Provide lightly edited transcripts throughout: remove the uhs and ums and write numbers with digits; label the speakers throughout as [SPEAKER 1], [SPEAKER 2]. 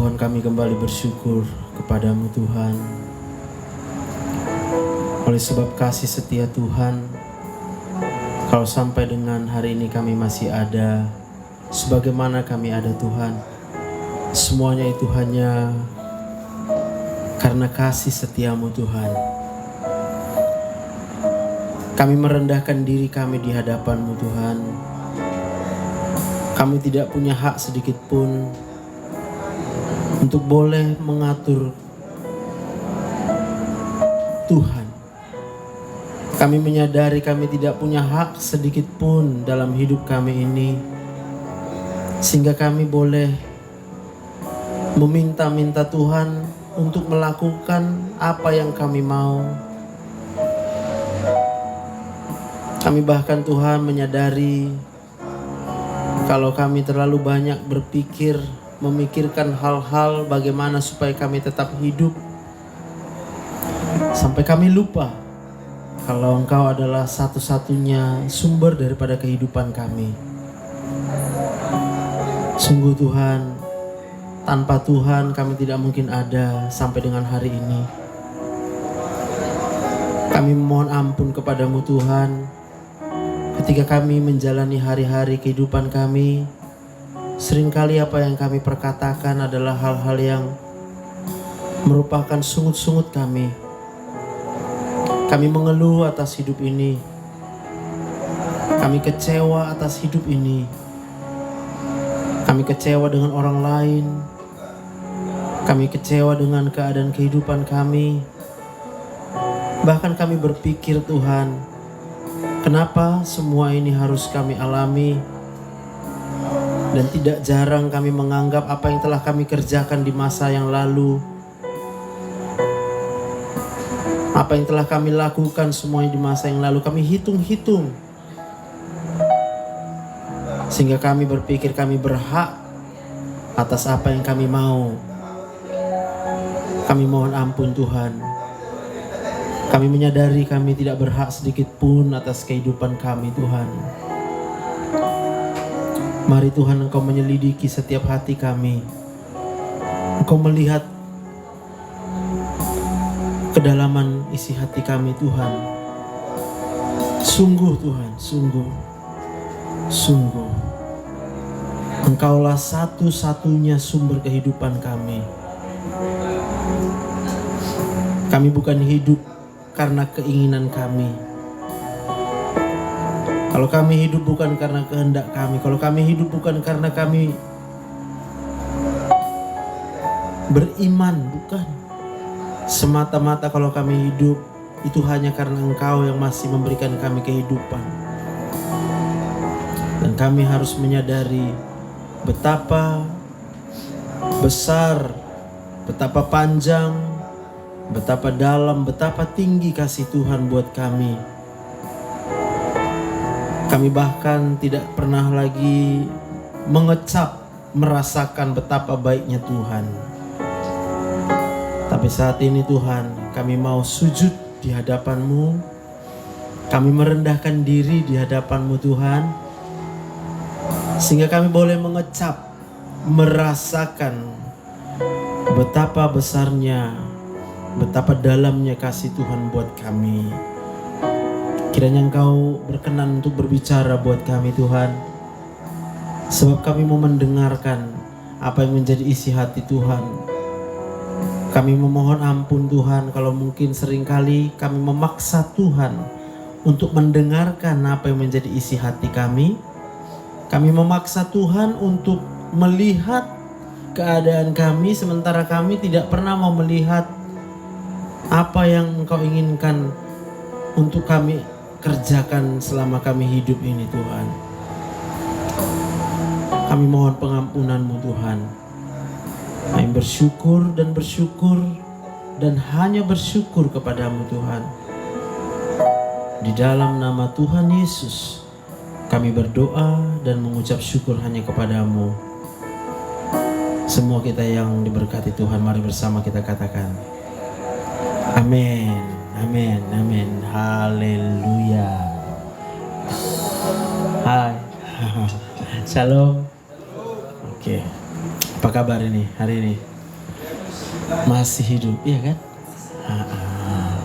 [SPEAKER 1] Tuhan, kami kembali bersyukur kepadamu Tuhan. Oleh sebab kasih setia Tuhan, kalau sampai dengan hari ini kami masih ada, sebagaimana kami ada Tuhan, semuanya itu hanya karena kasih setiamu Tuhan. Kami merendahkan diri kami di hadapanmu Tuhan. Kami tidak punya hak sedikit pun untuk boleh mengatur Tuhan. Kami menyadari kami tidak punya hak sedikit pun dalam hidup kami ini, sehingga kami boleh meminta-minta Tuhan untuk melakukan apa yang kami mau. Kami bahkan Tuhan menyadari kalau kami terlalu banyak berpikir, memikirkan hal-hal bagaimana supaya kami tetap hidup, sampai kami lupa kalau Engkau adalah satu-satunya sumber daripada kehidupan kami. Sungguh Tuhan, tanpa Tuhan kami tidak mungkin ada sampai dengan hari ini. Kami memohon ampun kepadamu Tuhan, ketika kami menjalani hari-hari kehidupan kami, seringkali apa yang kami perkatakan adalah hal-hal yang merupakan sungut-sungut kami. Kami mengeluh atas hidup ini. Kami kecewa atas hidup ini. Kami kecewa dengan orang lain. Kami kecewa dengan keadaan kehidupan kami. Bahkan kami berpikir Tuhan, kenapa semua ini harus kami alami? Dan tidak jarang kami menganggap apa yang telah kami kerjakan di masa yang lalu, apa yang telah kami lakukan semuanya di masa yang lalu, kami hitung-hitung. Sehingga kami berpikir kami berhak atas apa yang kami mau. Kami mohon ampun Tuhan. Kami menyadari kami tidak berhak sedikit pun atas kehidupan kami Tuhan. Mari Tuhan, Engkau menyelidiki setiap hati kami. Engkau melihat kedalaman isi hati kami Tuhan. Sungguh Tuhan, sungguh Engkaulah satu-satunya sumber kehidupan kami. Kami bukan hidup karena keinginan kami. Kalau kami hidup bukan karena kehendak kami, kalau kami hidup bukan karena kami beriman, bukan. Semata-mata kalau kami hidup, itu hanya karena Engkau yang masih memberikan kami kehidupan. Dan kami harus menyadari betapa besar, betapa panjang, betapa dalam, betapa tinggi kasih Tuhan buat kami. Kami bahkan tidak pernah lagi mengecap, merasakan betapa baiknya Tuhan. Tapi saat ini Tuhan, kami mau sujud di hadapan-Mu. Kami merendahkan diri di hadapan-Mu Tuhan. Sehingga kami boleh mengecap, merasakan betapa besarnya, betapa dalamnya kasih Tuhan buat kami. Kiranya Engkau berkenan untuk berbicara buat kami Tuhan. Sebab kami mau mendengarkan apa yang menjadi isi hati Tuhan. Kami memohon ampun Tuhan kalau mungkin seringkali kami memaksa Tuhan untuk mendengarkan apa yang menjadi isi hati kami. Kami memaksa Tuhan untuk melihat keadaan kami, sementara kami tidak pernah mau melihat apa yang Engkau inginkan untuk kami kerjakan selama kami hidup ini Tuhan. Kami mohon pengampunan-Mu Tuhan. Kami bersyukur dan hanya bersyukur kepadamu Tuhan. Di dalam nama Tuhan Yesus kami berdoa dan mengucap syukur hanya kepadamu. Semua kita yang diberkati Tuhan, mari bersama kita katakan amin. Amin, amin, haleluya. Hai, shalom. Oke, apa kabar ini hari ini? Masih hidup, iya kan?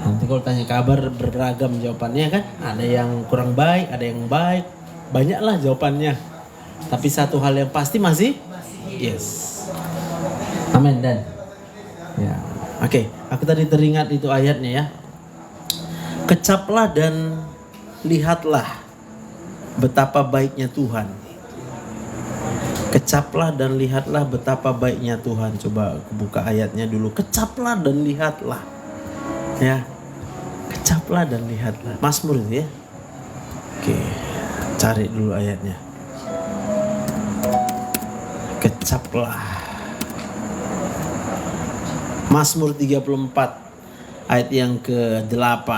[SPEAKER 1] Nanti kalau tanya kabar beragam jawabannya kan. Ada yang kurang baik, ada yang baik. Banyaklah jawabannya. Tapi satu hal yang pasti masih yes. Amin dan. Ya. Oke, aku tadi teringat itu ayatnya ya. Kecaplah dan lihatlah betapa baiknya Tuhan. Kecaplah dan lihatlah betapa baiknya Tuhan. Coba buka ayatnya dulu. Kecaplah dan lihatlah. Ya. Kecaplah dan lihatlah. Mazmur itu ya. Oke. Cari dulu ayatnya. Kecaplah. Mazmur 34 ayat yang ke-8.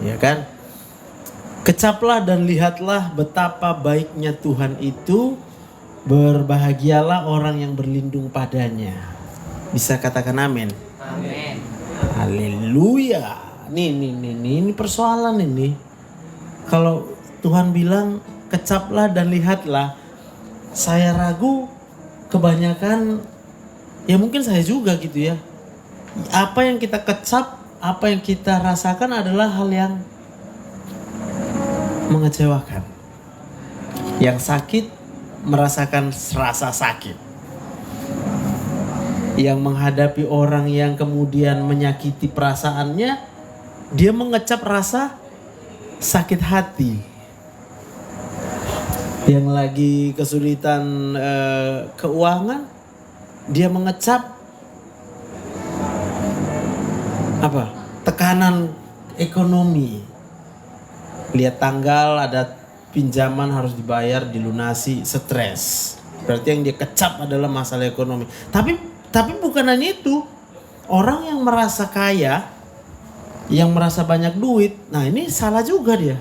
[SPEAKER 1] Ya kan? Kecaplah dan lihatlah betapa baiknya Tuhan itu. Berbahagialah orang yang berlindung padanya. Bisa katakan amin.
[SPEAKER 2] Amin.
[SPEAKER 1] Haleluya. Ini persoalan ini. Kalau Tuhan bilang kecaplah dan lihatlah, saya ragu kebanyakan, ya mungkin saya juga gitu ya. Apa yang kita kecap, apa yang kita rasakan adalah hal yang mengecewakan. Yang sakit merasakan rasa sakit. Yang menghadapi orang yang kemudian menyakiti perasaannya, dia mengecap rasa sakit hati. Yang lagi kesulitan keuangan, dia mengecap apa? Tekanan ekonomi. Lihat tanggal, ada pinjaman harus dibayar, dilunasi, stres. Berarti yang dia kecap adalah masalah ekonomi. Tapi bukan hanya itu. Orang yang merasa kaya, yang merasa banyak duit, nah ini salah juga dia.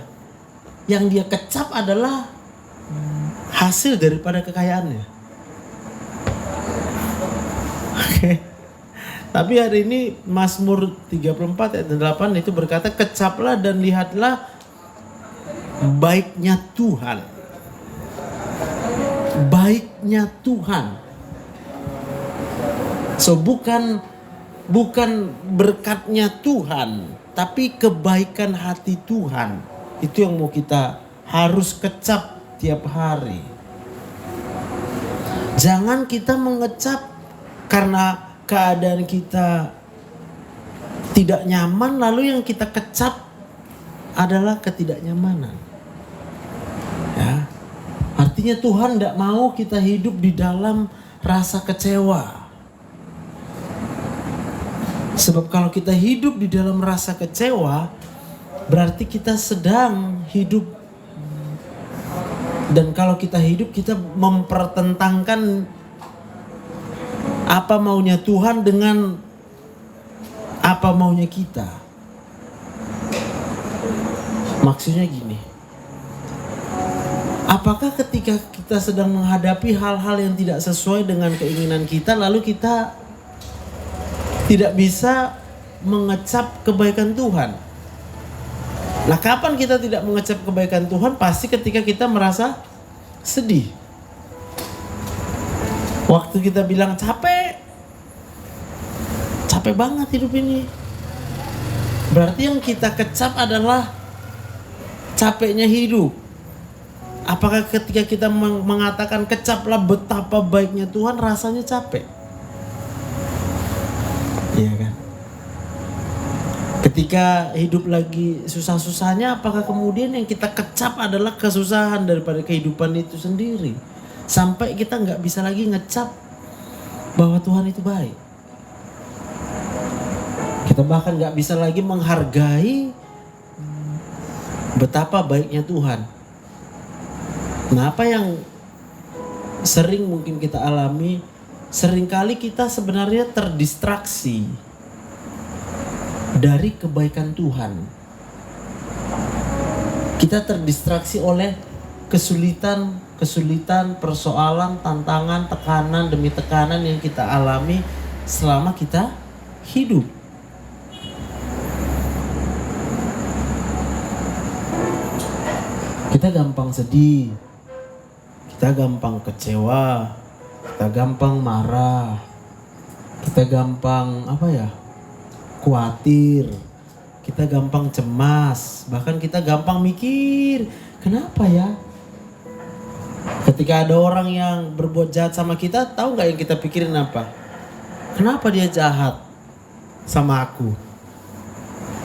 [SPEAKER 1] Yang dia kecap adalah hasil daripada kekayaannya. Oke. Tapi hari ini Mazmur 34 ayat 8 itu berkata, kecaplah dan lihatlah baiknya Tuhan. Baiknya Tuhan. So bukan berkatnya Tuhan, tapi kebaikan hati Tuhan. Itu yang mau kita harus kecap tiap hari. Jangan kita mengecap karena keadaan kita tidak nyaman, lalu yang kita kecap adalah ketidaknyamanan. Ya. Artinya Tuhan tidak mau kita hidup di dalam rasa kecewa. Sebab kalau kita hidup di dalam rasa kecewa, berarti kita sedang hidup. Dan kalau kita hidup, kita mempertentangkan apa maunya Tuhan dengan apa maunya kita. Maksudnya gini. Apakah ketika kita sedang menghadapi hal-hal yang tidak sesuai dengan keinginan kita, lalu kita tidak bisa mengecap kebaikan Tuhan? Nah, kapan kita tidak mengecap kebaikan Tuhan? Pasti ketika kita merasa sedih. Waktu kita bilang capek banget hidup ini. Berarti yang kita kecap adalah capeknya hidup. Apakah ketika kita mengatakan kecaplah betapa baiknya Tuhan, rasanya capek? Iya kan? Ketika hidup lagi susah-susahnya, apakah kemudian yang kita kecap adalah kesusahan daripada kehidupan itu sendiri? Sampai kita nggak bisa lagi ngecap bahwa Tuhan itu baik. Kita bahkan nggak bisa lagi menghargai betapa baiknya Tuhan. Nah, apa yang sering mungkin kita alami, seringkali kita sebenarnya terdistraksi dari kebaikan Tuhan. Kita terdistraksi oleh kesulitan, persoalan, tantangan, tekanan demi tekanan yang kita alami selama kita hidup. Kita gampang sedih, kita gampang kecewa, kita gampang marah, kita Kita gampang khawatir, kita gampang cemas, bahkan kita gampang mikir, kenapa ya? Ketika ada orang yang berbuat jahat sama kita, tahu nggak yang kita pikirin apa? Kenapa dia jahat sama aku?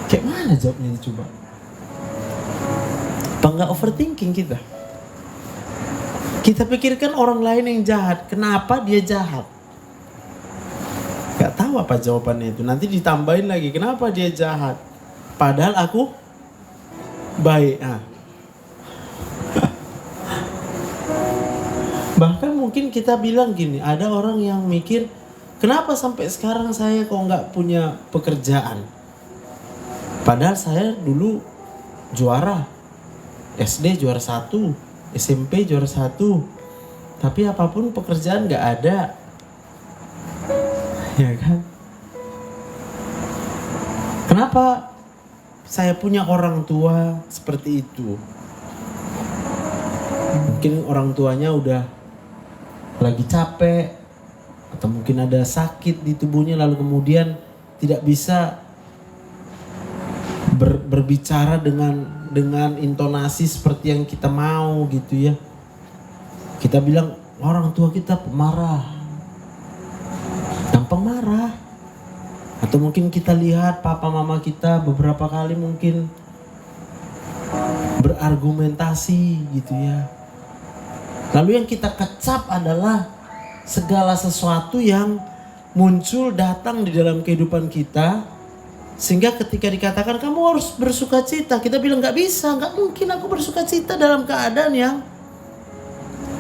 [SPEAKER 1] Kayak mana jawabnya coba? Apa nggak overthinking kita? Kita pikirkan orang lain yang jahat, kenapa dia jahat? Gak tahu apa jawabannya itu. Nanti ditambahin lagi, kenapa dia jahat? Padahal aku baik. Bahkan mungkin kita bilang gini, ada orang yang mikir, kenapa sampai sekarang saya kok gak punya pekerjaan? Padahal saya dulu juara. SD juara 1, SMP juara 1. Tapi apapun pekerjaan gak ada. Ya kan? Kenapa saya punya orang tua seperti itu? Mungkin orang tuanya udah lagi capek, atau mungkin ada sakit di tubuhnya, lalu kemudian tidak bisa berbicara dengan intonasi seperti yang kita mau gitu ya. Kita bilang orang tua kita pemarah, gampang marah. Atau mungkin kita lihat papa mama kita beberapa kali mungkin berargumentasi gitu ya. Lalu yang kita kecap adalah segala sesuatu yang muncul datang di dalam kehidupan kita, sehingga ketika dikatakan kamu harus bersuka cita, kita bilang gak bisa, gak mungkin aku bersuka cita dalam keadaan yang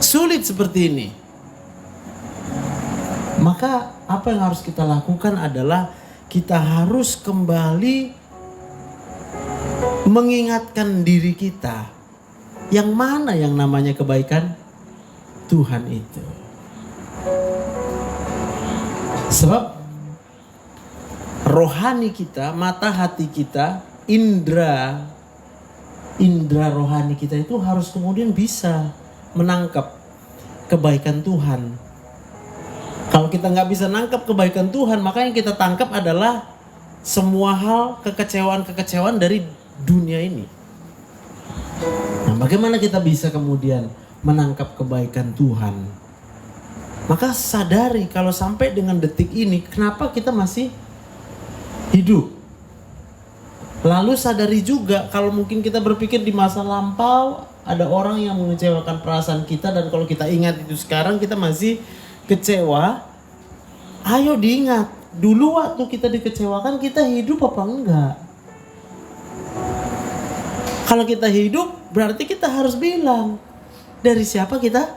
[SPEAKER 1] sulit seperti ini. Maka apa yang harus kita lakukan adalah kita harus kembali mengingatkan diri kita yang mana yang namanya kebaikan Tuhan itu. Sebab rohani kita, mata hati kita, indera rohani kita itu harus kemudian bisa menangkap kebaikan Tuhan. Kalau kita nggak bisa nangkap kebaikan Tuhan, maka yang kita tangkap adalah semua hal kekecewaan dari dunia ini. Nah, bagaimana kita bisa kemudian menangkap kebaikan Tuhan? Maka sadari kalau sampai dengan detik ini, kenapa kita masih hidup. Lalu sadari juga kalau mungkin kita berpikir di masa lampau ada orang yang mengecewakan perasaan kita, dan kalau kita ingat itu sekarang kita masih kecewa. Ayo diingat, dulu waktu kita dikecewakan kita hidup apa enggak? Kalau kita hidup berarti kita harus bilang, dari siapa kita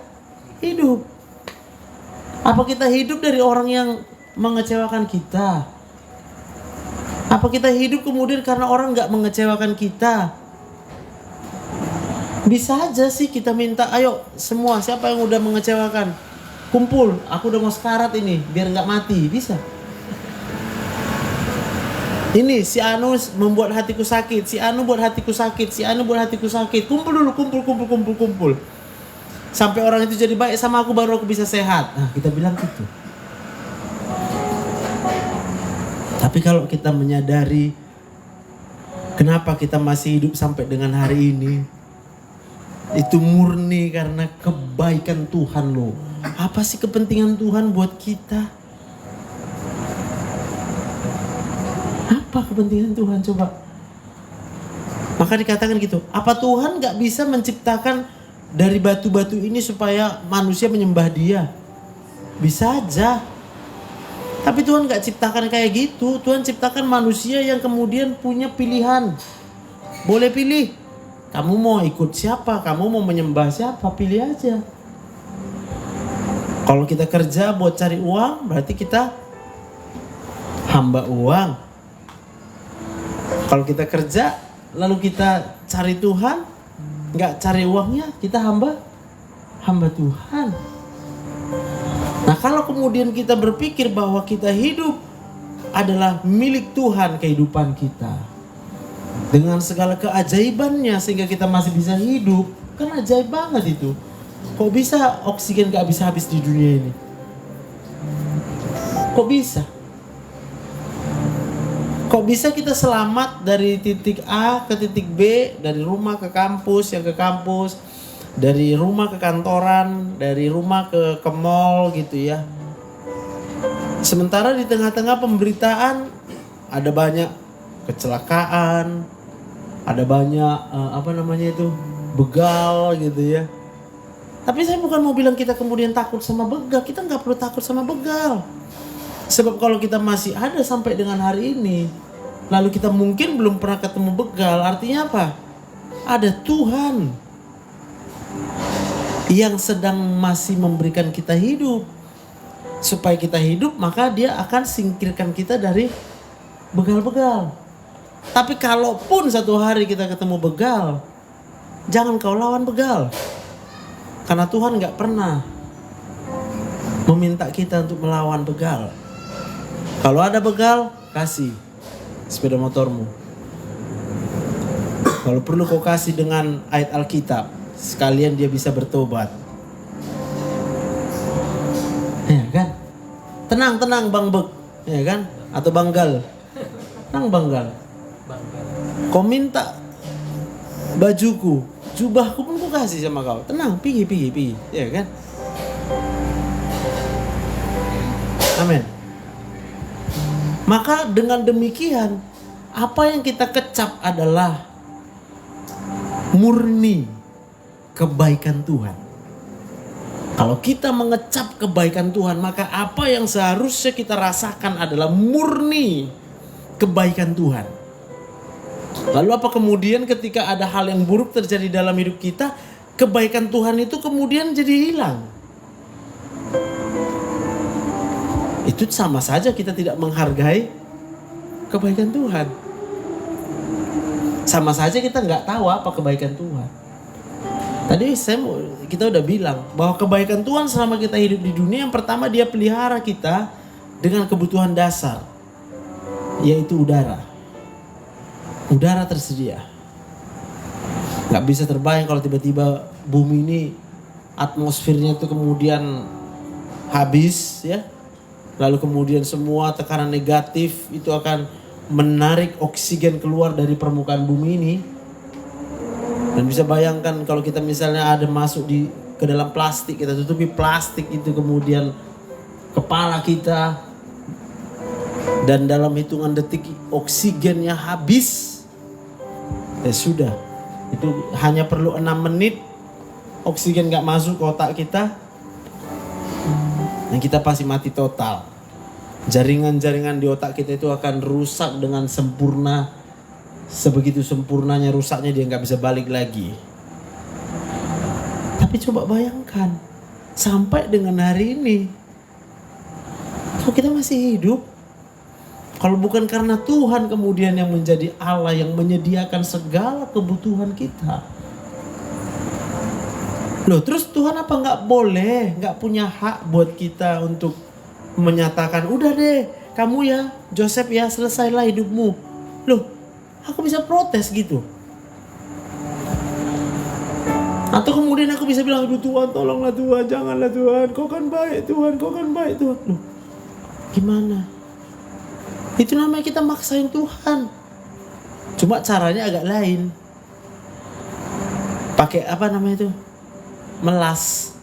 [SPEAKER 1] hidup? Apa kita hidup dari orang yang mengecewakan kita? Apa kita hidup kemudian karena orang gak mengecewakan kita? Bisa aja sih kita minta, ayo semua siapa yang udah mengecewakan, kumpul, aku udah mau sekarat ini biar gak mati, bisa. Ini si Anu membuat hatiku sakit, si Anu buat hatiku sakit, si Anu buat hatiku sakit. Kumpul dulu, kumpul. Sampai orang itu jadi baik sama aku baru aku bisa sehat. Nah, kita bilang gitu. Tapi kalau kita menyadari kenapa kita masih hidup sampai dengan hari ini, itu murni karena kebaikan Tuhan loh. Apa sih kepentingan Tuhan buat kita? Apa kepentingan Tuhan coba? Maka dikatakan gitu, apa Tuhan gak bisa menciptakan dari batu-batu ini supaya manusia menyembah Dia? Bisa aja. Tapi Tuhan gak ciptakan kayak gitu. Tuhan ciptakan manusia yang kemudian punya pilihan. Boleh pilih. Kamu mau ikut siapa? Kamu mau menyembah siapa? Pilih aja. Kalau kita kerja buat cari uang, berarti kita hamba uang. Kalau kita kerja, lalu kita cari Tuhan, gak cari uangnya, kita hamba Tuhan. Nah, kalau kemudian kita berpikir bahwa kita hidup adalah milik Tuhan, kehidupan kita dengan segala keajaibannya sehingga kita masih bisa hidup, kan ajaib banget itu. Kok bisa oksigen gak bisa habis di dunia ini? Kok bisa? Kok bisa kita selamat dari titik A ke titik B, dari rumah ke kampus, yang ke kampus, dari rumah ke kantoran, dari rumah ke mall gitu ya. Sementara di tengah-tengah pemberitaan ada banyak kecelakaan, ada banyak begal gitu ya. Tapi saya bukan mau bilang kita kemudian takut sama begal. Kita nggak perlu takut sama begal. Sebab kalau kita masih ada sampai dengan hari ini, lalu kita mungkin belum pernah ketemu begal, artinya apa? Ada Tuhan yang sedang masih memberikan kita hidup. Supaya kita hidup, maka dia akan singkirkan kita dari begal-begal. Tapi kalaupun satu hari kita ketemu begal, jangan kau lawan begal. Karena Tuhan gak pernah meminta kita untuk melawan begal. Kalau ada begal, kasih sepeda motormu. Kalau perlu kau kasih dengan ayat Alkitab, sekalian dia bisa bertobat. Ya kan? Tenang Bang Bek, ya kan? Atau Banggal. Tenang Banggal. Kau minta bajuku, jubahku pun ku kasih sama kau. Tenang, pergi, ya kan? Amin. Maka dengan demikian, apa yang kita kecap adalah murni kebaikan Tuhan. Kalau kita mengecap kebaikan Tuhan, maka apa yang seharusnya kita rasakan adalah murni kebaikan Tuhan. Lalu apa kemudian ketika ada hal yang buruk terjadi dalam hidup kita, kebaikan Tuhan itu kemudian jadi hilang? Itu sama saja kita tidak menghargai kebaikan Tuhan. Sama saja kita nggak tahu apa kebaikan Tuhan. Tadi kita udah bilang bahwa kebaikan Tuhan selama kita hidup di dunia, yang pertama dia pelihara kita dengan kebutuhan dasar, yaitu udara. Udara tersedia. Nggak bisa terbayang kalau tiba-tiba bumi ini atmosfernya itu kemudian habis ya. Lalu kemudian semua tekanan negatif itu akan menarik oksigen keluar dari permukaan bumi ini. Dan bisa bayangkan kalau kita misalnya ada masuk ke dalam plastik, kita tutupi plastik itu, kemudian kepala kita, dan dalam hitungan detik oksigennya habis. Ya sudah, itu hanya perlu 6 menit oksigen gak masuk ke otak kita, dan kita pasti mati total. Jaringan-jaringan di otak kita itu akan rusak dengan sempurna. Sebegitu sempurnanya rusaknya, dia gak bisa balik lagi. Tapi coba bayangkan, sampai dengan hari ini, kalau kita masih hidup, kalau bukan karena Tuhan kemudian yang menjadi Allah yang menyediakan segala kebutuhan kita. Loh, terus Tuhan apa nggak boleh, nggak punya hak buat kita untuk menyatakan, udah deh, kamu ya, Joseph ya, selesailah hidupmu. Loh, aku bisa protes gitu. Atau kemudian aku bisa bilang, aduh Tuhan, tolonglah Tuhan, janganlah Tuhan, kau kan baik Tuhan, kau kan baik Tuhan. Loh, gimana? Itu namanya kita maksain Tuhan. Cuma caranya agak lain. Pakai apa namanya itu? Melas.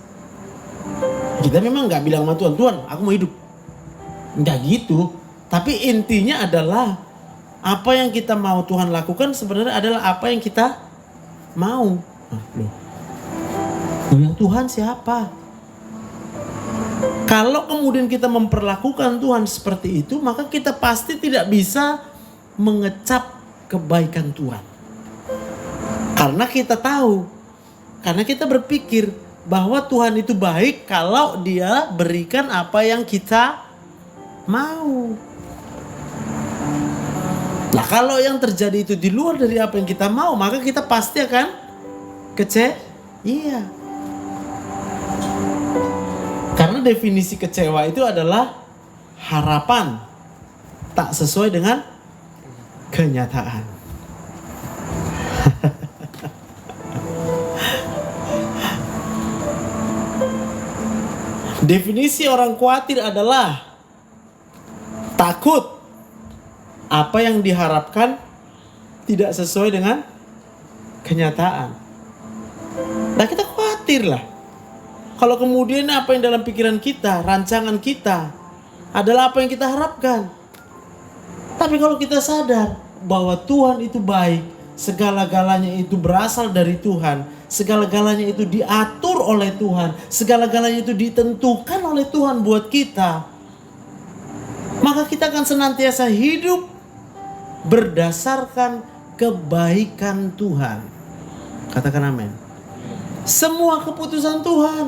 [SPEAKER 1] Kita memang gak bilang sama Tuhan, Tuhan aku mau hidup. Enggak gitu. Tapi intinya adalah apa yang kita mau Tuhan lakukan sebenarnya adalah apa yang kita mau. Loh, yang Tuhan siapa? Kalau kemudian kita memperlakukan Tuhan seperti itu, maka kita pasti tidak bisa mengecap kebaikan Tuhan. Karena kita tahu, karena kita berpikir bahwa Tuhan itu baik kalau Dia berikan apa yang kita mau. Nah, kalau yang terjadi itu di luar dari apa yang kita mau, maka kita pasti akan iya. Karena definisi kecewa itu adalah harapan tak sesuai dengan kenyataan. Definisi orang khawatir adalah takut Apa yang diharapkan tidak sesuai dengan kenyataan. Nah, kita khawatir lah. Kalau kemudian apa yang dalam pikiran kita, rancangan kita adalah apa yang kita harapkan. Tapi kalau kita sadar bahwa Tuhan itu baik, segala-galanya itu berasal dari Tuhan, segala-galanya itu diatur oleh Tuhan, segala-galanya itu ditentukan oleh Tuhan buat kita, maka kita akan senantiasa hidup berdasarkan kebaikan Tuhan. Katakan amin. Semua keputusan Tuhan.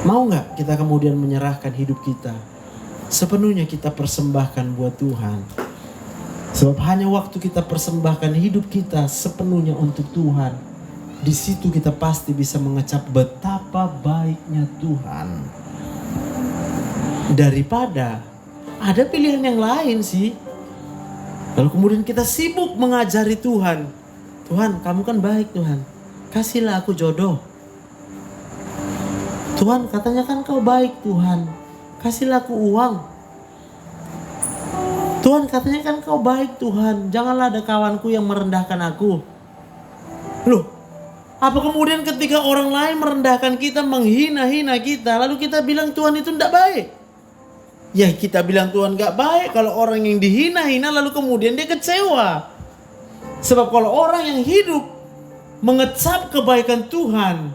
[SPEAKER 1] Mau gak kita kemudian menyerahkan hidup kita sepenuhnya kita persembahkan buat Tuhan? Sebab hanya waktu kita persembahkan hidup kita sepenuhnya untuk Tuhan, di situ kita pasti bisa mengecap betapa baiknya Tuhan. Daripada ada pilihan yang lain sih. Lalu kemudian kita sibuk mengajari Tuhan. Tuhan, kamu kan baik Tuhan. Kasihlah aku jodoh. Tuhan, katanya kan kau baik Tuhan. Kasihlah aku uang. Tuhan, katanya kan kau baik Tuhan. Janganlah ada kawanku yang merendahkan aku. Loh, apa kemudian ketika orang lain merendahkan kita, menghina-hina kita, lalu kita bilang Tuhan itu tidak baik? Ya, kita bilang Tuhan gak baik kalau orang yang dihina-hina lalu kemudian dia kecewa. Sebab kalau orang yang hidup mengecap kebaikan Tuhan,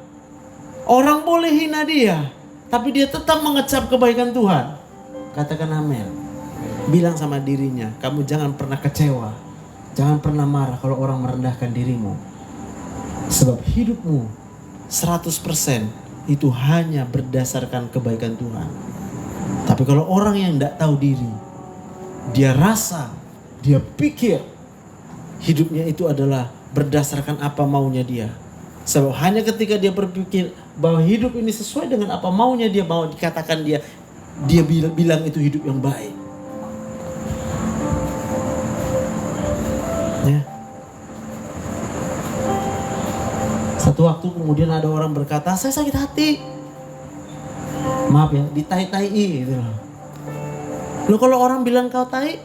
[SPEAKER 1] orang boleh hina dia, tapi dia tetap mengecap kebaikan Tuhan. Katakan amin. Bilang sama dirinya, kamu jangan pernah kecewa, jangan pernah marah kalau orang merendahkan dirimu. Sebab hidupmu 100% itu hanya berdasarkan kebaikan Tuhan. Tapi kalau orang yang tidak tahu diri, dia rasa, dia pikir hidupnya itu adalah berdasarkan apa maunya dia. Sebab hanya ketika dia berpikir bahwa hidup ini sesuai dengan apa maunya dia, mau dikatakan dia bilang itu hidup yang baik. Ya. Satu waktu kemudian ada orang berkata, saya sakit hati. Maaf ya, ditai-tai gitu loh. Loh, kalau orang bilang kau tai,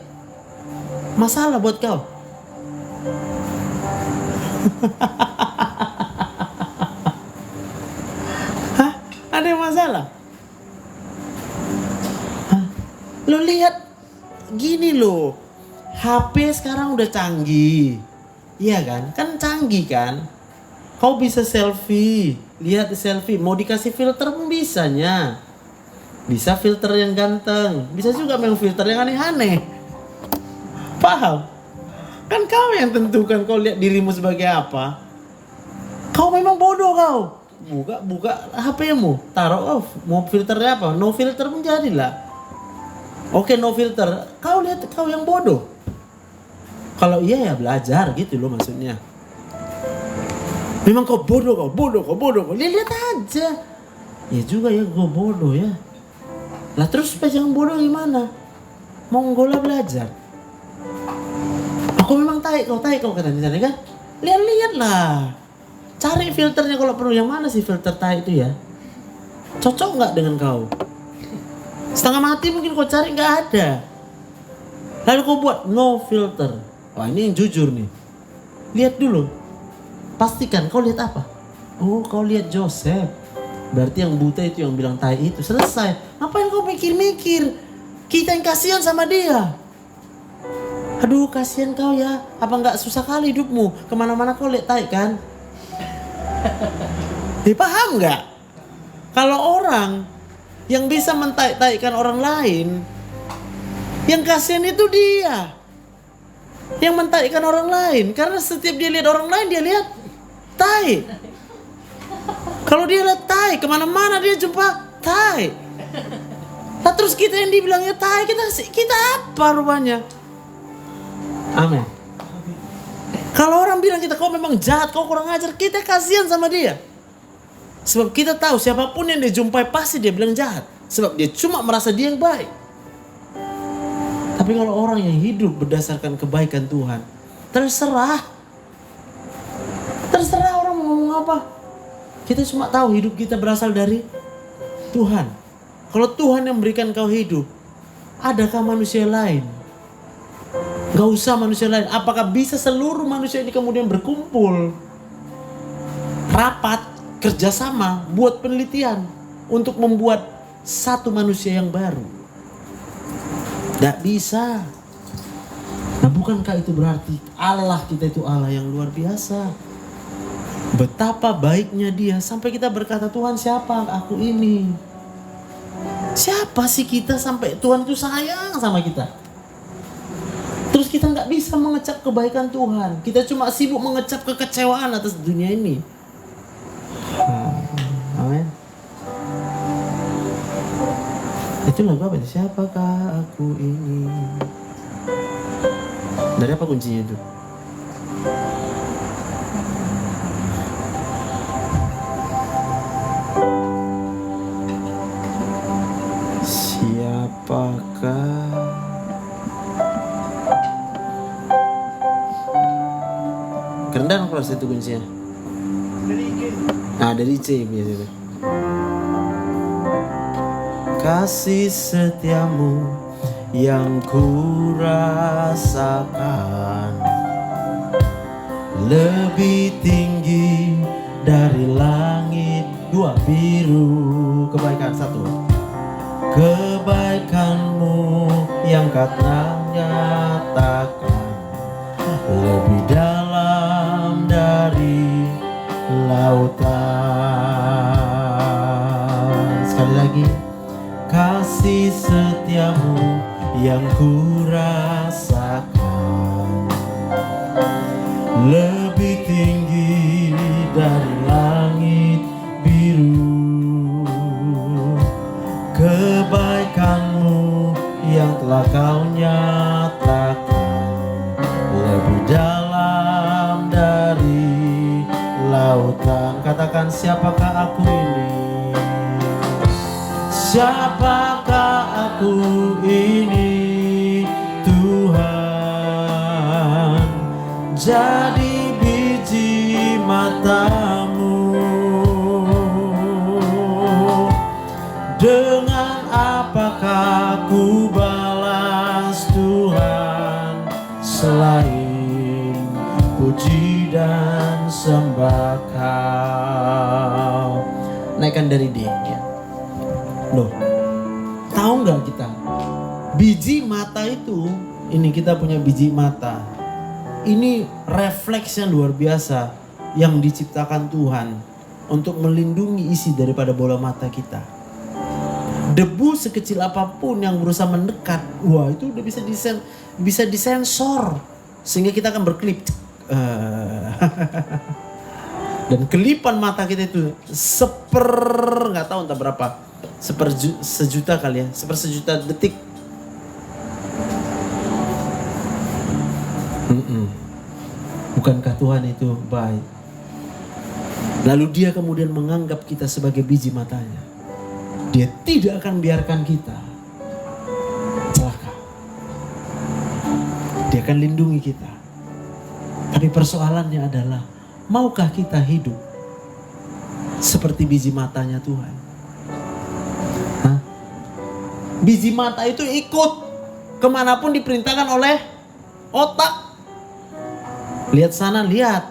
[SPEAKER 1] masalah buat kau. Hah? Ada yang masalah? Hah? Lo lihat gini loh, HP sekarang udah canggih. Iya kan? Kan canggih kan? Kau bisa selfie, lihat selfie, mau dikasih filter pun bisanya. Bisa filter yang ganteng, bisa juga memang filter yang aneh-aneh. Paham? Kan kau yang tentukan kau lihat dirimu sebagai apa. Kau memang bodoh kau. Buka HP-mu, taruh off. Mau filternya apa? No filter pun jadilah. Oke, no filter. Kau lihat kau yang bodoh. Kalau iya ya belajar gitu loh maksudnya. Memang kau bodoh. Lihat aja. Ya juga ya, gue bodoh ya. Lah terus supaya jangan bodoh gimana? Monggola belajar. Aku memang tai kau katanya kan? Lihat lah. Cari filternya kalau perlu. Yang mana sih filter tai itu ya? Cocok nggak dengan kau? Setengah mati mungkin kau cari nggak ada. Lalu kau buat no filter. Wah, ini yang jujur nih. Lihat dulu. Pastikan kau lihat apa? Oh, kau lihat Joseph. Berarti yang buta itu yang bilang tai itu. Selesai. Ngapain kau mikir-mikir? Kita yang kasihan sama dia. Aduh, kasihan kau ya. Apa nggak susah kali hidupmu? Kemana-mana kau lihat tai kan? Paham nggak? Kalau orang yang bisa mentai-taikan orang lain, yang kasihan itu dia. Yang mentaikan orang lain. Karena setiap dia lihat orang lain, dia lihat tai. Kalau dia lihat tai, kemana-mana dia jumpa tai. Nah, terus kita yang dibilangnya tai, kita apa rupanya? Amin. Kalau orang bilang kita, kau memang jahat, kau kurang ajar, kita kasihan sama dia. Sebab kita tahu siapapun yang dia jumpai pasti dia bilang jahat. Sebab dia cuma merasa dia yang baik. Tapi kalau orang yang hidup berdasarkan kebaikan Tuhan, terserah orang mau ngomong apa. Kita cuma tahu hidup kita berasal dari Tuhan. Kalau Tuhan yang memberikan kau hidup, adakah manusia lain? Gak usah manusia lain. Apakah bisa seluruh manusia ini kemudian berkumpul, rapat, kerjasama, buat penelitian untuk membuat satu manusia yang baru? Gak bisa. Nah, bukankah itu berarti Allah kita itu Allah yang luar biasa? Betapa baiknya Dia sampai kita berkata, Tuhan, siapa aku ini? Siapa sih kita sampai Tuhan itu sayang sama kita? Terus kita nggak bisa mengecap kebaikan Tuhan. Kita cuma sibuk mengecap kekecewaan atas dunia ini. Amin. Itu lagu apa? Siapakah aku ini? Dari apa kuncinya itu? Siapakah? Kerendahan kelas itu kuncinya. Dari C biasanya. Kasih setiamu yang kurasakan lebih tinggi dari langit dua biru. Kebaikan satu. Kebaikanmu yang kata nyatakan lebih dalam dari lautan. Sekali lagi, kasih setiamu yang kurasakan lebih tinggi dari langit biru. Kebaikanmu yang telah kau nyatakan lebih dalam dari lautan. Katakan, siapakah aku ini? Siapakah aku ini, Tuhan? Jadi biji matamu. Dengan apakah ku balas Tuhan selain puji dan sembah Kau? Naikkan dari D ya. Loh, tahu nggak kita? Biji mata itu, ini kita punya biji mata. Ini refleks yang luar biasa yang diciptakan Tuhan untuk melindungi isi daripada bola mata kita. Debu sekecil apapun yang berusaha mendekat, wah itu udah bisa disensor sehingga kita akan berkelip. Dan kelipan mata kita itu nggak tahu entah berapa, sejuta kali ya, sejuta detik. Bukankah Tuhan itu baik? Lalu Dia kemudian menganggap kita sebagai biji matanya. Dia tidak akan biarkan kita celaka. Dia akan lindungi kita. Tapi persoalannya adalah, maukah kita hidup seperti biji matanya Tuhan? Hah? Biji mata itu ikut kemanapun diperintahkan oleh otak. Lihat sana, lihat.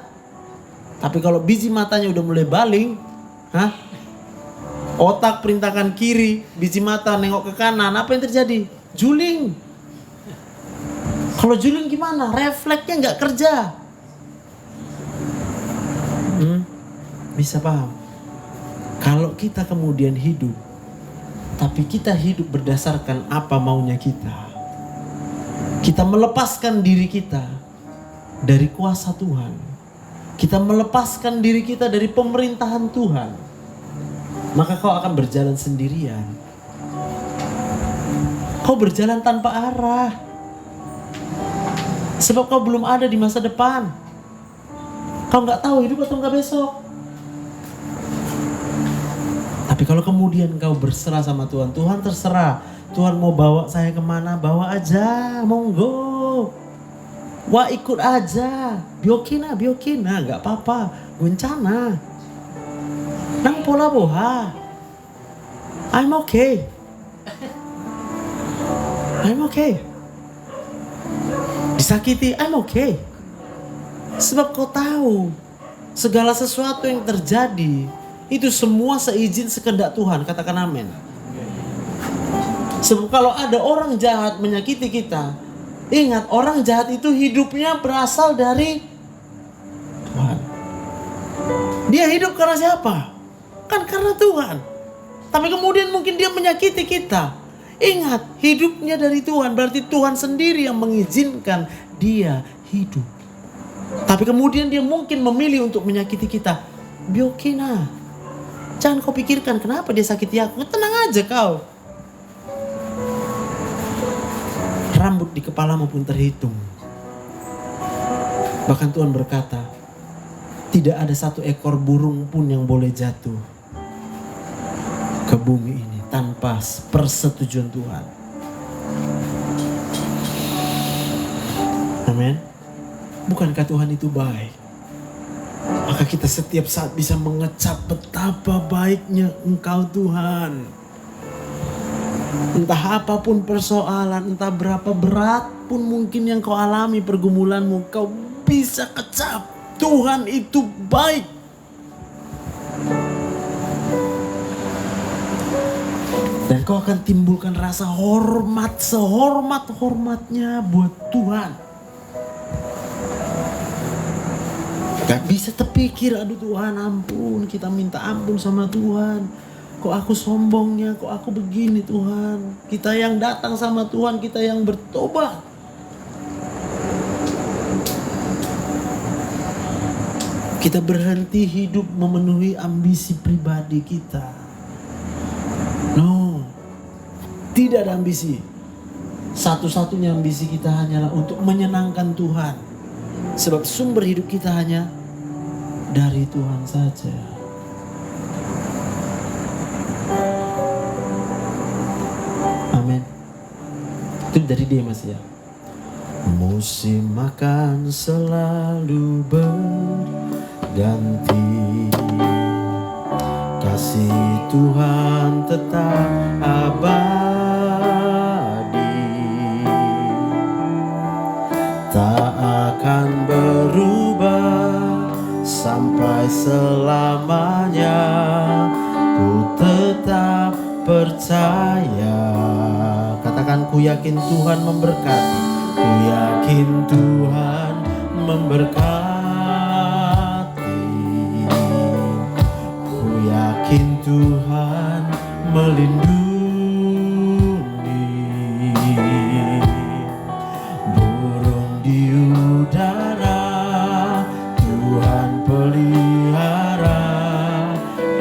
[SPEAKER 1] Tapi kalau biji matanya udah mulai baling, otak perintahkan kiri, biji mata nengok ke kanan, apa yang terjadi? Juling. Kalau juling gimana? Refleksnya nggak kerja. Bisa paham? Kalau kita kemudian hidup, tapi kita hidup berdasarkan apa maunya kita. Kita melepaskan diri kita dari kuasa Tuhan. Kita melepaskan diri kita dari pemerintahan Tuhan. Maka kau akan berjalan sendirian. Kau berjalan tanpa arah. Sebab kau belum ada di masa depan. Kau nggak tahu hidup atau nggak besok. Tapi kalau kemudian kau berserah sama Tuhan, Tuhan terserah. Tuhan mau bawa saya kemana, bawa aja, monggo. Wah ikut aja, biokina, nggak apa-apa, guncana. Nang pola boha, I'm okay. I'm okay. Disakiti, I'm okay. Sebab kau tahu segala sesuatu yang terjadi itu semua seizin sekehendak Tuhan. Katakan amin. Sebab kalau ada orang jahat menyakiti kita, ingat, orang jahat itu hidupnya berasal dari Tuhan. Dia hidup karena siapa? Kan karena Tuhan. Tapi kemudian mungkin dia menyakiti kita. Ingat, hidupnya dari Tuhan. Berarti Tuhan sendiri yang mengizinkan dia hidup. Tapi kemudian dia mungkin memilih untuk menyakiti kita. Be okay nah. Jangan kau pikirkan kenapa dia sakiti aku. Tenang aja kau. Rambut di kepalamu pun terhitung. Bahkan Tuhan berkata, tidak ada satu ekor burung pun yang boleh jatuh ke bumi ini tanpa persetujuan Tuhan. Amin. Bukankah Tuhan itu baik? Maka kita setiap saat bisa mengecap betapa baiknya Engkau Tuhan. Entah apapun persoalan, entah berapa berat pun mungkin yang kau alami pergumulanmu, kau bisa kecap Tuhan itu baik. Dan kau akan timbulkan rasa hormat, sehormat-hormatnya buat Tuhan. Gak bisa terpikir, aduh Tuhan ampun, kita minta ampun sama Tuhan. Kok aku sombongnya, kok aku begini Tuhan. Kita yang datang sama Tuhan, kita yang bertobat. Kita berhenti hidup memenuhi ambisi pribadi kita. No, tidak ada ambisi. Satu-satunya ambisi kita hanyalah untuk menyenangkan Tuhan. Sebab sumber hidup kita hanya dari Tuhan saja. Amin. Itu dari dia Mas ya. Musim akan selalu berganti, kasih Tuhan tetap abadi, tak akan berubah sampai selamanya. Ku tetap percaya. Katakan, ku yakin Tuhan memberkati. Ku yakin Tuhan memberkati. Ku yakin Tuhan melindungi. Burung di udara Tuhan pelihara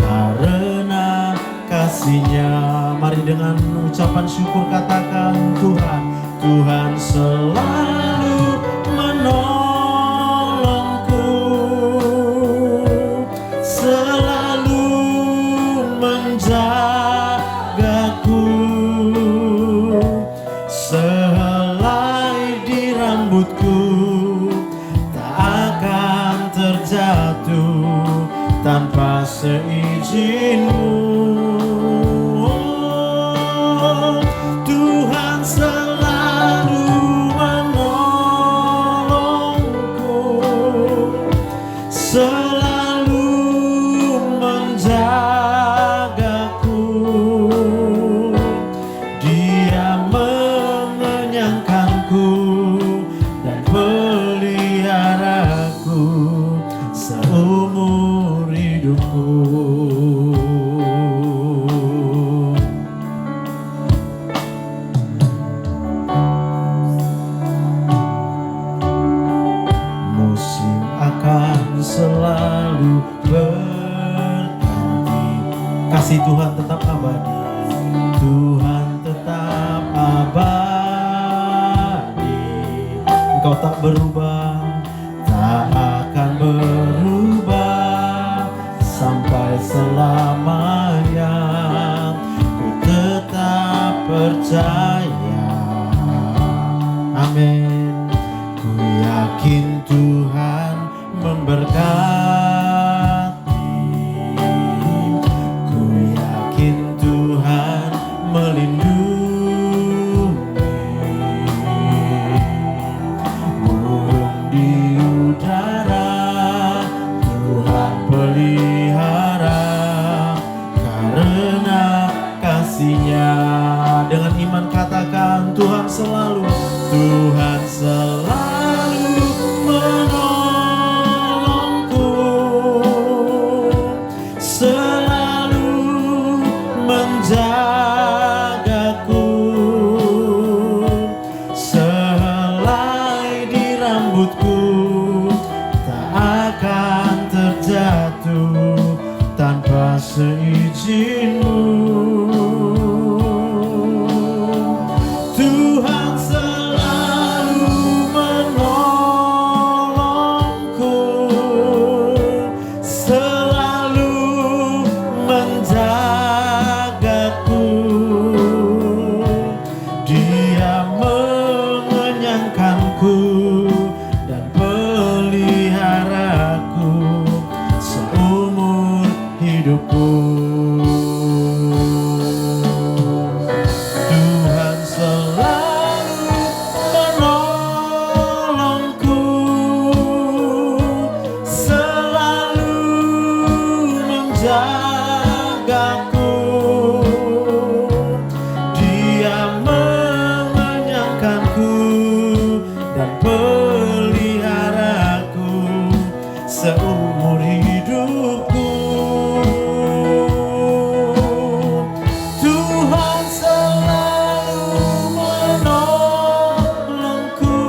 [SPEAKER 1] karena kasih-Nya. Mari dengan ucapan syukur katakan, Tuhan, Tuhan selalu menolongku, selalu menjagaku, sehelai di rambutku tak akan terjatuh tanpa seizin-Mu. Tuhan selalu menolongku, selalu menjagaku. Dia mengenyangkanku dan peliharaku seumur hidupku. Musim akan selalu berganti, kasih Tuhan tetap abadi. Tuhan tetap abadi. Engkau tak berubah, tak akan berubah sampai selamanya. Ku tetap percaya. Amin. Ku yakin Tuhan memberkati. Ku yakin Tuhan melindungi. kasih-Nya. Dengan iman katakan, Tuhan selalu menolongku, selalu menjagaku, sehelai di rambutku tak akan terjatuh tanpa seizin-Mu. Tuhan selalu menolongku, selalu menjagaku. Dia mengenyangkanku dan peliharaku seumur hidupku. Tuhan selalu menolongku, selalu menjagaku. Dia mengenyangkanku dan peliharaku seumur hidupku. Tuhan selalu menolongku,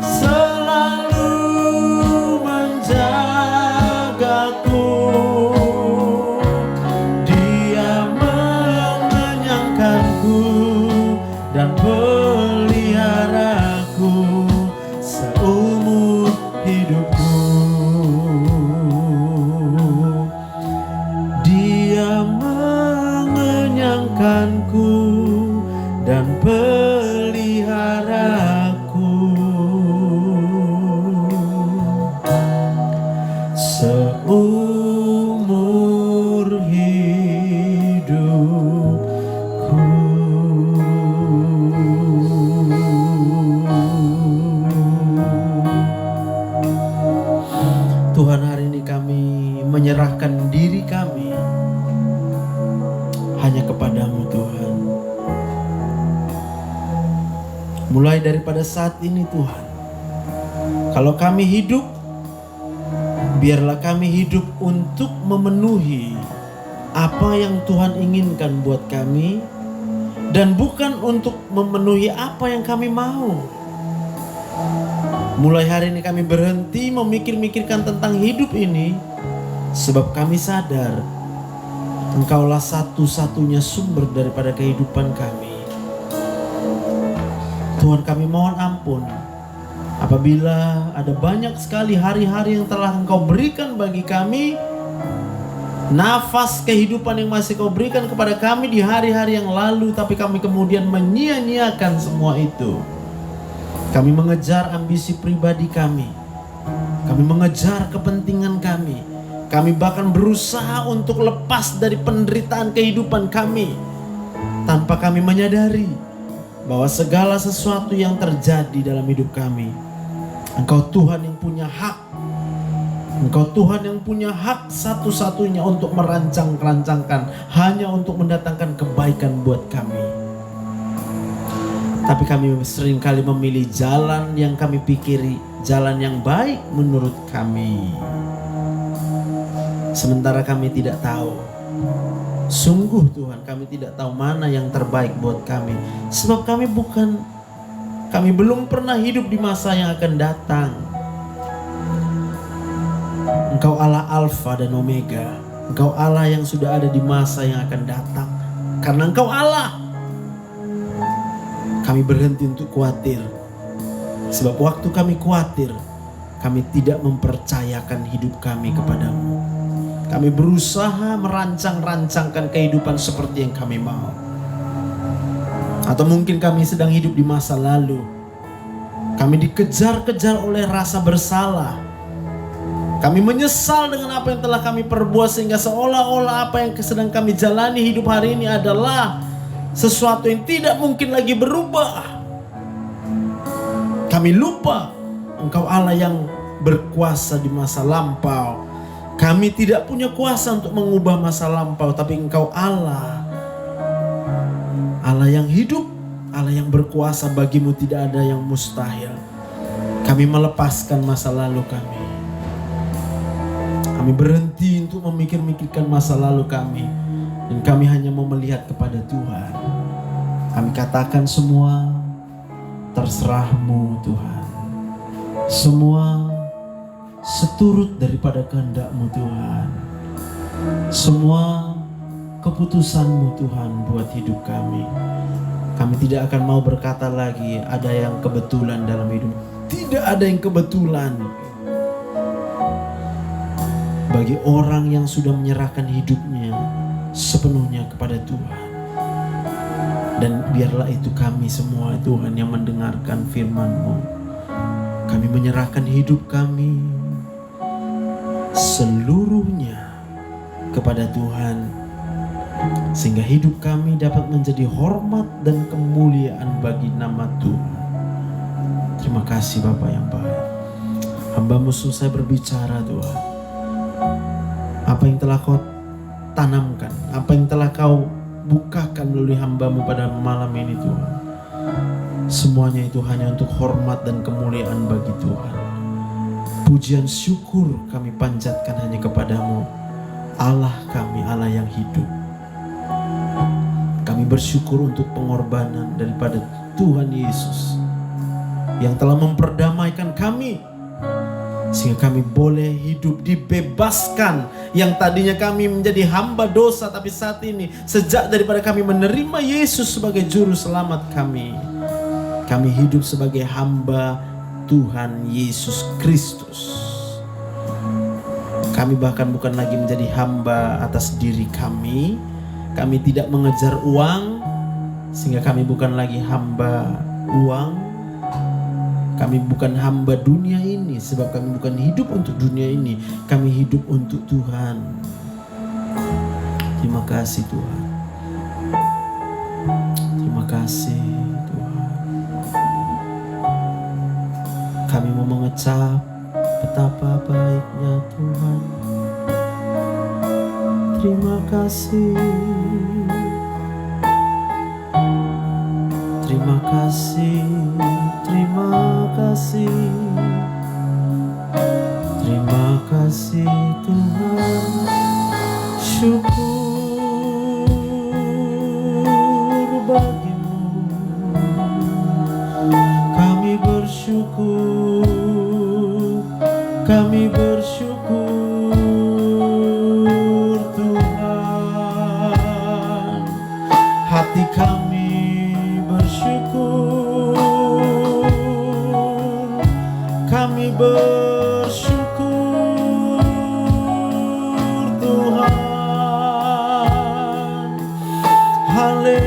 [SPEAKER 1] selalu menjagaku. Dia mengenyangkanku dan peliharaku seumur hidupku. Dia mengenyangkanku dan peliharaku seumur hidupku. Tuhan, hari ini kami menyerahkan diri kami hanya kepadamu Tuhan. Mulai daripada saat ini Tuhan, kalau kami hidup, biarlah kami hidup untuk memenuhi apa yang Tuhan inginkan buat kami, dan bukan untuk memenuhi apa yang kami mau. Mulai hari ini kami berhenti memikir-mikirkan tentang hidup ini, sebab kami sadar Engkaulah satu-satunya sumber daripada kehidupan kami. Tuhan, kami mohon ampun apabila ada banyak sekali hari-hari yang telah Engkau berikan bagi kami, nafas kehidupan yang masih Kau berikan kepada kami di hari-hari yang lalu, tapi kami kemudian menyia-nyiakan semua itu. Kami mengejar ambisi pribadi kami, kami mengejar kepentingan kami, kami bahkan berusaha untuk lepas dari penderitaan kehidupan kami, tanpa kami menyadari bahwa segala sesuatu yang terjadi dalam hidup kami, Engkau Tuhan yang punya hak. Engkau Tuhan yang punya hak satu-satunya untuk merancang-rancangkan, hanya untuk mendatangkan kebaikan buat kami. Tapi kami seringkali memilih jalan yang kami pikiri jalan yang baik menurut kami, sementara kami tidak tahu. Sungguh Tuhan, kami tidak tahu mana yang terbaik buat kami, sebab kami belum pernah hidup di masa yang akan datang. Engkau Allah Alfa dan Omega, Engkau Allah yang sudah ada di masa yang akan datang. Karena Engkau Allah, kami berhenti untuk khawatir, sebab waktu kami khawatir, kami tidak mempercayakan hidup kami kepadamu. Kami berusaha merancang-rancangkan kehidupan seperti yang kami mau. Atau mungkin kami sedang hidup di masa lalu. Kami dikejar-kejar oleh rasa bersalah. Kami menyesal dengan apa yang telah kami perbuat, sehingga seolah-olah apa yang sedang kami jalani hidup hari ini adalah sesuatu yang tidak mungkin lagi berubah. Kami lupa Engkau Allah yang berkuasa di masa lampau. Kami tidak punya kuasa untuk mengubah masa lampau, tapi Engkau Allah. Allah yang hidup, Allah yang berkuasa, bagimu tidak ada yang mustahil. Kami melepaskan masa lalu kami. Kami berhenti untuk memikir-mikirkan masa lalu kami. Dan kami hanya mau melihat kepada Tuhan. Kami katakan semua terserah-Mu Tuhan. Semua seturut daripada kehendak-Mu Tuhan. Semua keputusan-Mu Tuhan buat hidup kami. Kami tidak akan mau berkata lagi ada yang kebetulan dalam hidup. Tidak ada yang kebetulan. Bagi orang yang sudah menyerahkan hidupnya sepenuhnya kepada Tuhan. Dan biarlah itu kami semua Tuhan yang mendengarkan firman-Mu. Kami menyerahkan hidup kami seluruhnya kepada Tuhan, sehingga hidup kami dapat menjadi hormat dan kemuliaan bagi nama Tuhan. Terima kasih Bapa yang baik. Hamba-Mu selesai berbicara Tuhan. Apa yang telah Kau tanamkan, apa yang telah Kau bukakan melalui hamba-Mu pada malam ini Tuhan, semuanya itu hanya untuk hormat dan kemuliaan bagi Tuhan. Pujian syukur kami panjatkan hanya kepada-Mu, Allah kami, Allah yang hidup. Kami bersyukur untuk pengorbanan daripada Tuhan Yesus yang telah memperdamaikan kami, sehingga kami boleh hidup dibebaskan. Yang tadinya kami menjadi hamba dosa, tapi saat ini sejak daripada kami menerima Yesus sebagai juru selamat kami hidup sebagai hamba Tuhan Yesus Kristus. Kami bahkan bukan lagi menjadi hamba atas diri kami. Kami tidak mengejar uang, sehingga kami bukan lagi hamba uang. Kami bukan hamba dunia ini, sebab kami bukan hidup untuk dunia ini. Kami hidup untuk Tuhan. Terima kasih Tuhan. Terima kasih Tuhan. Kami mau mengecap betapa baiknya Tuhan. Terima kasih. Terima kasih. Terima kasih. Terima kasih Tuhan. Syukur bagi-Mu. Kami bersyukur. Kami bersyukur Tuhan. Hati kami bersyukur. Kami bersyukur Tuhan. Haleluya.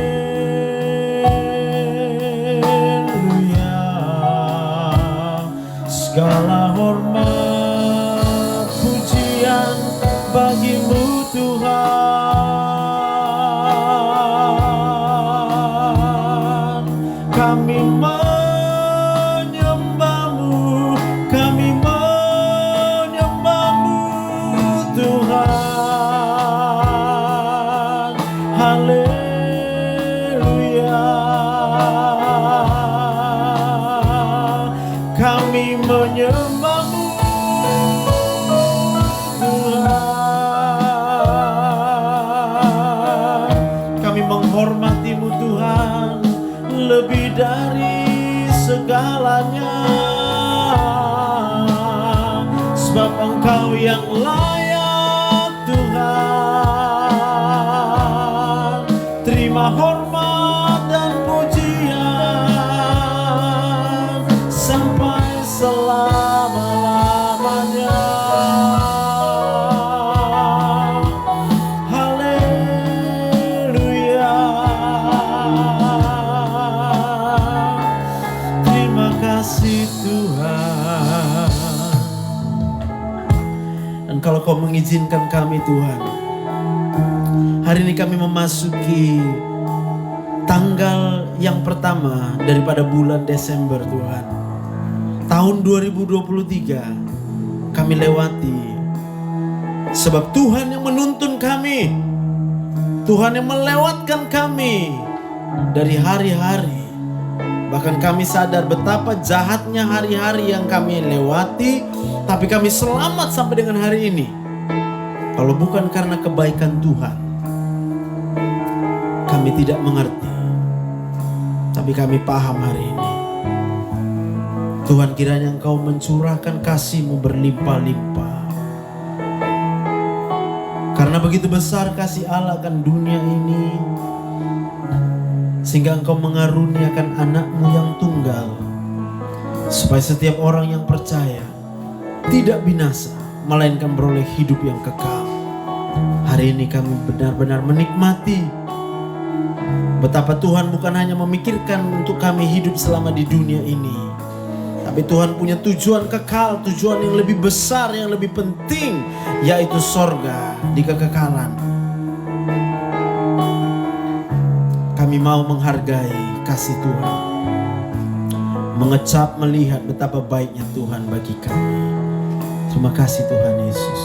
[SPEAKER 1] Segala hormat pujian bagi-Mu Tuhan. Kami menyembah-Mu, kami menyembah-Mu Tuhan. Haleluya. Kami menyembah-Mu Tuhan. Kami menghormati-Mu Tuhan lebih dari segalanya, sebab Engkau yang layak Tuhan. Terima hormat dan pujian sampai selama-lamanya. Haleluya. Terima kasih Tuhan. Dan kalau Kau mengizinkan kami Tuhan, hari ini kami memasuki tanggal yang pertama daripada bulan Desember Tuhan. Tahun 2023 kami lewati Sebab Tuhan yang menuntun kami, Tuhan yang melewatkan kami dari hari-hari. Bahkan kami sadar betapa jahatnya hari-hari yang kami lewati, tapi kami selamat sampai dengan hari ini. Kalau bukan karena kebaikan Tuhan, kami tidak mengerti. Tapi kami paham hari ini. Tuhan, kiranya Engkau mencurahkan kasih-Mu berlimpah-limpah. Karena begitu besar kasih Allah akan dunia ini, sehingga Engkau mengaruniakan anak-Mu yang tunggal, supaya setiap orang yang percaya tidak binasa, melainkan beroleh hidup yang kekal. Hari ini kami benar-benar menikmati betapa Tuhan bukan hanya memikirkan untuk kami hidup selama di dunia ini, tapi Tuhan punya tujuan kekal, tujuan yang lebih besar, yang lebih penting, yaitu sorga di kekekalan. Kami mau menghargai kasih Tuhan, mengecap melihat betapa baiknya Tuhan bagi kami. Terima kasih Tuhan Yesus.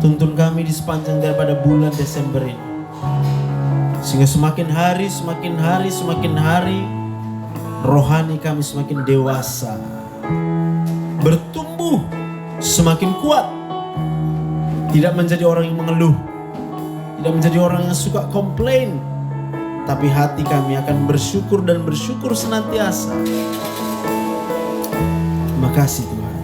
[SPEAKER 1] Tuntun kami di sepanjang daripada bulan Desember ini, sehingga semakin hari rohani kami semakin dewasa, bertumbuh semakin kuat, tidak menjadi orang yang mengeluh, tidak menjadi orang yang suka komplain, tapi hati kami akan bersyukur dan bersyukur senantiasa. Terima kasih Tuhan.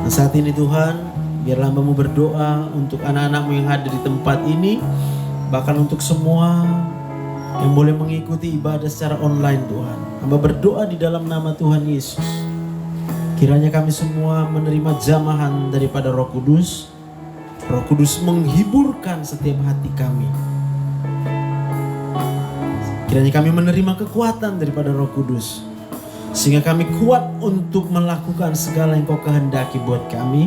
[SPEAKER 1] Dan saat ini Tuhan, biarlah hamba-Mu berdoa untuk anak-anak-Mu yang hadir di tempat ini, bahkan untuk semua yang boleh mengikuti ibadah secara online Tuhan. Hamba berdoa di dalam nama Tuhan Yesus. Kiranya kami semua menerima jamahan daripada Roh Kudus. Roh Kudus menghiburkan setiap hati kami. Kiranya kami menerima kekuatan daripada Roh Kudus, sehingga kami kuat untuk melakukan segala yang Kau kehendaki buat kami.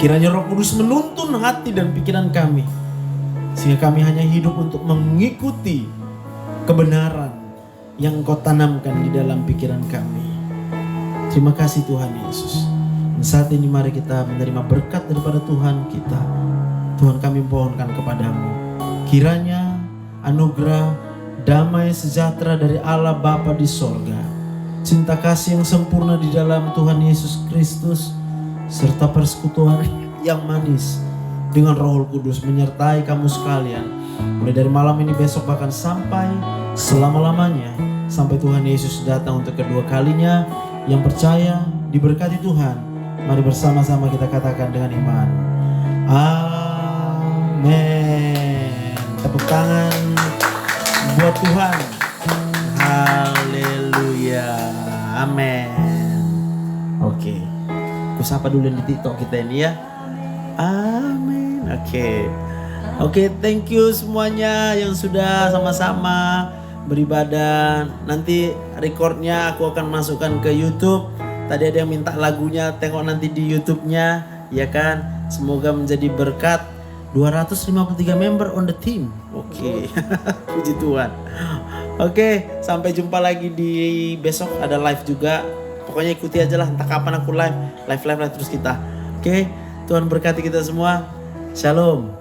[SPEAKER 1] Kiranya Roh Kudus menuntun hati dan pikiran kami, sehingga kami hanya hidup untuk mengikuti kebenaran yang Kau tanamkan di dalam pikiran kami. Terima kasih Tuhan Yesus. Dan saat ini mari kita menerima berkat daripada Tuhan kita. Tuhan, kami mohonkan kepadamu, kiranya anugerah damai sejahtera dari Allah Bapa di sorga, cinta kasih yang sempurna di dalam Tuhan Yesus Kristus, serta persekutuan yang manis dengan Roh Kudus menyertai kamu sekalian, mulai dari malam ini, besok, bahkan sampai selama-lamanya, sampai Tuhan Yesus datang untuk kedua kalinya. Yang percaya diberkati Tuhan, mari bersama-sama kita katakan dengan iman, amin. Tepuk tangan buat Tuhan. Haleluya, amin. Oke, aku sapa dulu di TikTok kita ini ya. Amin. Oke, thank you semuanya yang sudah sama-sama beribadah. Nanti recordnya aku akan masukkan ke YouTube. Tadi ada yang minta lagunya, tengok nanti di YouTube-nya, ya kan? Semoga menjadi berkat. 253 member on the team. Oke. Puji Tuhan. Oke, sampai jumpa lagi di besok, ada live juga. Pokoknya ikuti aja lah, entah kapan aku live terus kita. Oke, Tuhan berkati kita semua. Shalom.